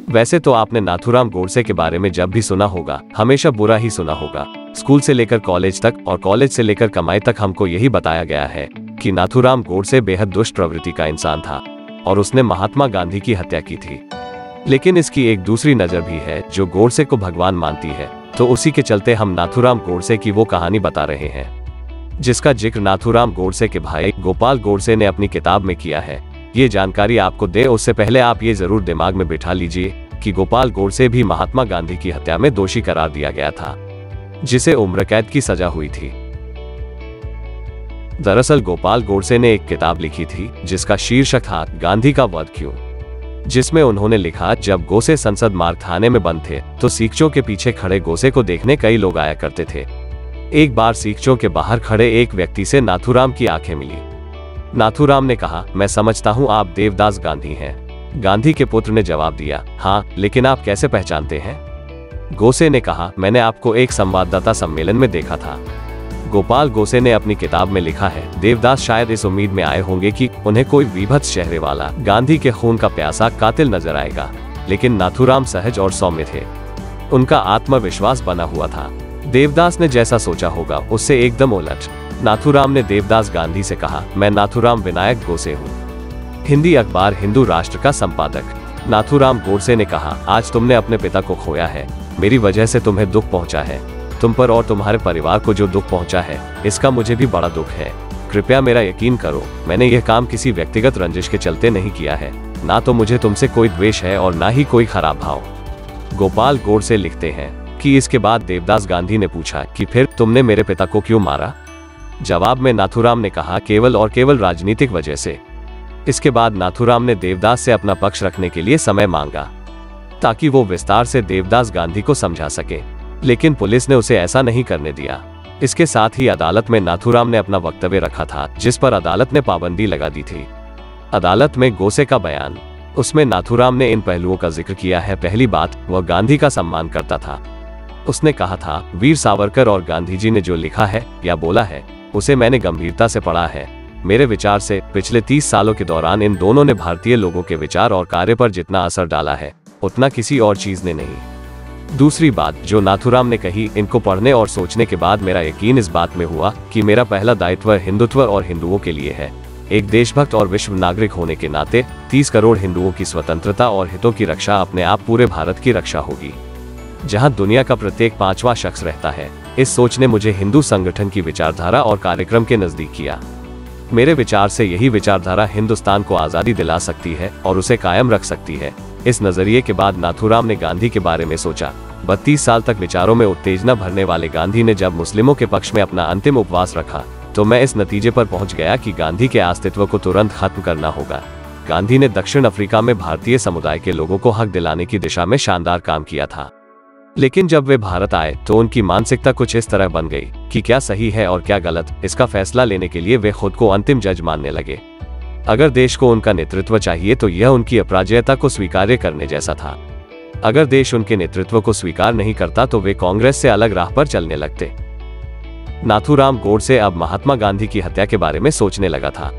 वैसे तो आपने नाथूराम गोडसे के बारे में जब भी सुना होगा, हमेशा बुरा ही सुना होगा। स्कूल से लेकर कॉलेज तक और कॉलेज से लेकर कमाई तक हमको यही बताया गया है कि नाथूराम गोडसे बेहद दुष्ट प्रवृत्ति का इंसान था और उसने महात्मा गांधी की हत्या की थी। लेकिन इसकी एक दूसरी नजर भी है जो गोडसे को भगवान मानती है, तो उसी के चलते हम नाथूराम गोडसे की वो कहानी बता रहे हैं जिसका जिक्र नाथूराम गोडसे के भाई गोपाल गोडसे ने अपनी किताब में किया है। ये जानकारी आपको दे उससे पहले आप ये जरूर दिमाग में बिठा लीजिए कि गोपाल गोडसे भी महात्मा गांधी की हत्या में दोषी करार दिया गया था, जिसे उम्र कैद की सजा हुई थी। दरअसल गोपाल गोडसे ने एक किताब लिखी थी जिसका शीर्षक था गांधी का वध क्यों, जिसमें उन्होंने लिखा, जब गोसे संसद मार्ग थाने में बंद थे तो सीखचों के पीछे खड़े गोसे को देखने कई लोग आया करते थे। एक बार सीखचों के बाहर खड़े एक व्यक्ति से नाथूराम की आंखें मिली। नाथूराम ने कहा, मैं समझता हूँ आप देवदास गांधी हैं। गांधी के पुत्र ने जवाब दिया, हाँ, लेकिन आप कैसे पहचानते हैं? गोसे ने कहा, मैंने आपको एक संवाददाता सम्मेलन में देखा था। गोपाल गोसे ने अपनी किताब में लिखा है, देवदास शायद इस उम्मीद में आए होंगे कि उन्हें कोई विभत्स चेहरे वाला गांधी के खून का प्यासा कातिल नजर आएगा, लेकिन नाथूराम सहज और सौम्य थे। उनका आत्मविश्वास बना हुआ था। देवदास ने जैसा सोचा होगा उससे एकदम उलट। नाथूराम ने देवदास गांधी से कहा, मैं नाथूराम विनायक गोसे हूँ, हिंदी अखबार हिंदू राष्ट्र का संपादक। नाथूराम गोडसे ने कहा, आज तुमने अपने पिता को खोया है, मेरी वजह से तुम्हें दुख पहुंचा है। तुम पर और तुम्हारे परिवार को जो दुख पहुंचा है इसका मुझे भी बड़ा दुख है। कृपया मेरा यकीन करो, मैंने यह काम किसी व्यक्तिगत रंजिश के चलते नहीं किया है। ना तो मुझे तुमसे कोई द्वेष है और ना ही कोई खराब भाव। गोपाल गोडसे लिखते हैं कि इसके बाद देवदास गांधी ने पूछा कि फिर तुमने मेरे पिता को क्यों मारा? जवाब में नाथूराम ने कहा, केवल और केवल राजनीतिक वजह से। इसके बाद नाथूराम ने देवदास से अपना पक्ष रखने के लिए समय मांगा ताकि वो विस्तार से देवदास गांधी को समझा सके, लेकिन पुलिस ने उसे ऐसा नहीं करने दिया। इसके साथ ही अदालत में नाथूराम ने अपना वक्तव्य रखा था जिस पर अदालत ने पाबंदी लगा दी थी। अदालत में गोसे का बयान, उसमें नाथूराम ने इन पहलुओं का जिक्र किया है। पहली बात, वह गांधी का सम्मान करता था। उसने कहा था, वीर सावरकर और गांधी जी ने जो लिखा है या बोला है उसे मैंने गंभीरता से पढ़ा है। मेरे विचार से पिछले 30 सालों के दौरान इन दोनों ने भारतीय लोगों के विचार और कार्य पर जितना असर डाला है उतना किसी और चीज ने नहीं। दूसरी बात जो नाथूराम ने कही, इनको पढ़ने और सोचने के बाद मेरा यकीन इस बात में हुआ कि मेरा पहला दायित्व हिंदुत्व और हिंदुओं के लिए है। एक देशभक्त और विश्व नागरिक होने के नाते 30 करोड़ हिंदुओं की स्वतंत्रता और हितों की रक्षा अपने आप पूरे भारत की रक्षा होगी, जहां दुनिया का प्रत्येक 5वां शख्स रहता है। इस सोच ने मुझे हिंदू संगठन की विचारधारा और कार्यक्रम के नजदीक किया। मेरे विचार से यही विचारधारा हिंदुस्तान को आजादी दिला सकती है और उसे कायम रख सकती है। इस नजरिए के बाद नाथूराम ने गांधी के बारे में सोचा। 32 साल तक विचारों में उत्तेजना भरने वाले गांधी ने जब मुस्लिमों के पक्ष में अपना अंतिम उपवास रखा तो मैं इस नतीजे पर पहुंच गया कि गांधी के अस्तित्व को तुरंत खत्म करना होगा। गांधी ने दक्षिण अफ्रीका में भारतीय समुदाय के लोगों को हक दिलाने की दिशा में शानदार काम किया था, लेकिन जब वे भारत आए तो उनकी मानसिकता कुछ इस तरह बन गई कि क्या सही है और क्या गलत, इसका फैसला लेने के लिए वे खुद को अंतिम जज मानने लगे। अगर देश को उनका नेतृत्व चाहिए तो यह उनकी अपराजयता को स्वीकार्य करने जैसा था। अगर देश उनके नेतृत्व को स्वीकार नहीं करता तो वे कांग्रेस से अलग राह पर चलने लगते। नाथूराम गोडसे अब महात्मा गांधी की हत्या के बारे में सोचने लगा था।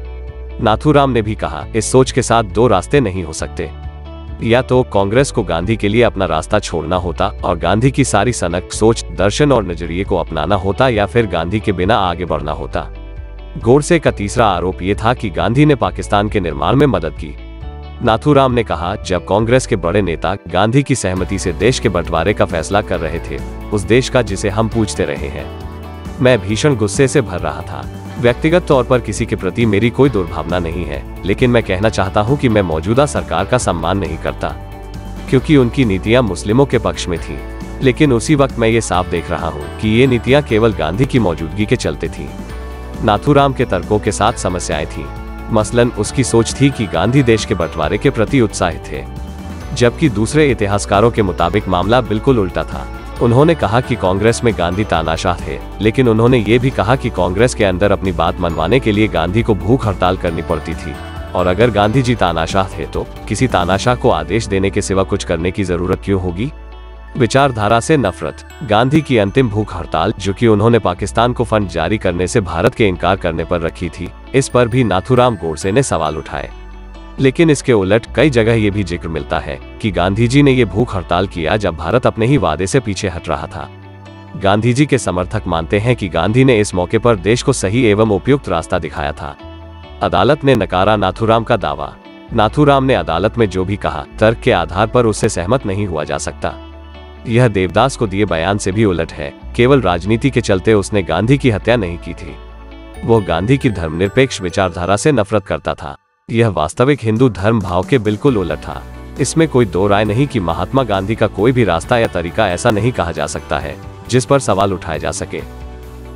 नाथूराम ने भी कहा, इस सोच के साथ दो रास्ते नहीं हो सकते। या तो कांग्रेस को गांधी के लिए अपना रास्ता छोड़ना होता और गांधी की सारी सनक, सोच, दर्शन और नजरिए को अपनाना होता, या फिर गांधी के बिना आगे बढ़ना होता। गोडसे का तीसरा आरोप यह था कि गांधी ने पाकिस्तान के निर्माण में मदद की। नाथूराम ने कहा, जब कांग्रेस के बड़े नेता गांधी की सहमति से देश के बंटवारे का फैसला कर रहे थे, उस देश का जिसे हम पूछते रहे हैं, मैं भीषण गुस्से से भर रहा था। व्यक्तिगत तौर पर किसी के प्रति मेरी कोई दुर्भावना नहीं है, लेकिन मैं कहना चाहता हूं कि मैं मौजूदा सरकार का सम्मान नहीं करता क्योंकि उनकी नीतियां मुस्लिमों के पक्ष में थीं। लेकिन उसी वक्त मैं ये साफ देख रहा हूं कि ये नीतियां केवल गांधी की मौजूदगी के चलते थीं। नाथूराम के तर्कों के साथ समस्याएं थीं। मसलन उसकी सोच थी कि गांधी देश के बंटवारे के प्रति उत्साहित थे, जबकि दूसरे इतिहासकारों के मुताबिक मामला बिल्कुल उल्टा था। उन्होंने कहा कि कांग्रेस में गांधी तानाशाह थे, लेकिन उन्होंने ये भी कहा कि कांग्रेस के अंदर अपनी बात मनवाने के लिए गांधी को भूख हड़ताल करनी पड़ती थी, और अगर गांधी जी तानाशाह थे तो किसी तानाशाह को आदेश देने के सिवा कुछ करने की जरूरत क्यों होगी? विचारधारा से नफरत। गांधी की अंतिम भूख हड़ताल, जो कि उन्होंने पाकिस्तान को फंड जारी करने से भारत के इनकार करने पर रखी थी, इस पर भी नाथूराम गोडसे ने सवाल उठाए। लेकिन इसके उलट कई जगह ये भी जिक्र मिलता है कि गांधी जी ने ये भूख हड़ताल किया जब भारत अपने ही वादे से पीछे हट रहा था। गांधी जी के समर्थक मानते हैं कि गांधी ने इस मौके पर देश को सही एवं उपयुक्त रास्ता दिखाया था। अदालत ने नकारा नाथूराम का दावा। नाथूराम ने अदालत में जो भी कहा, तर्क के आधार पर उससे सहमत नहीं हुआ जा सकता। यह देवदास को दिए बयान से भी उलट है। केवल राजनीति के चलते उसने गांधी की हत्या नहीं की थी। वो गांधी की धर्मनिरपेक्ष विचारधारा से नफरत करता था। यह वास्तविक हिंदू धर्म भाव के बिल्कुल उलट था। इसमें कोई दो राय नहीं कि महात्मा गांधी का कोई भी रास्ता या तरीका ऐसा नहीं कहा जा सकता है जिस पर सवाल उठाया जा सके।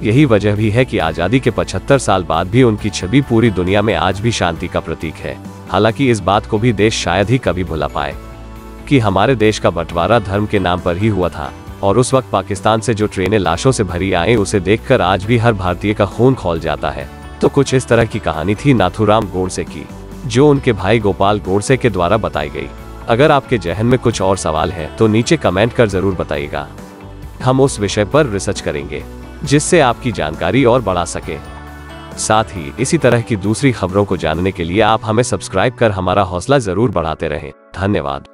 यही वजह भी है कि आजादी के 75 साल बाद भी उनकी छवि पूरी दुनिया में आज भी शांति का प्रतीक है। हालांकि इस बात को भी देश शायद ही कभी भुला पाए कि हमारे देश का बंटवारा धर्म के नाम पर ही हुआ था, और उस वक्त पाकिस्तान से जो ट्रेनें लाशों से भरी आए उसे देखकर आज भी हर भारतीय का खून खौल जाता है। तो कुछ इस तरह की कहानी थी नाथूराम गोडसे की, जो उनके भाई गोपाल गोडसे के द्वारा बताई गई। अगर आपके जहन में कुछ और सवाल है तो नीचे कमेंट कर जरूर बताइएगा। हम उस विषय पर रिसर्च करेंगे जिससे आपकी जानकारी और बढ़ा सके। साथ ही इसी तरह की दूसरी खबरों को जानने के लिए आप हमें सब्सक्राइब कर हमारा हौसला जरूर बढ़ाते रहें। धन्यवाद।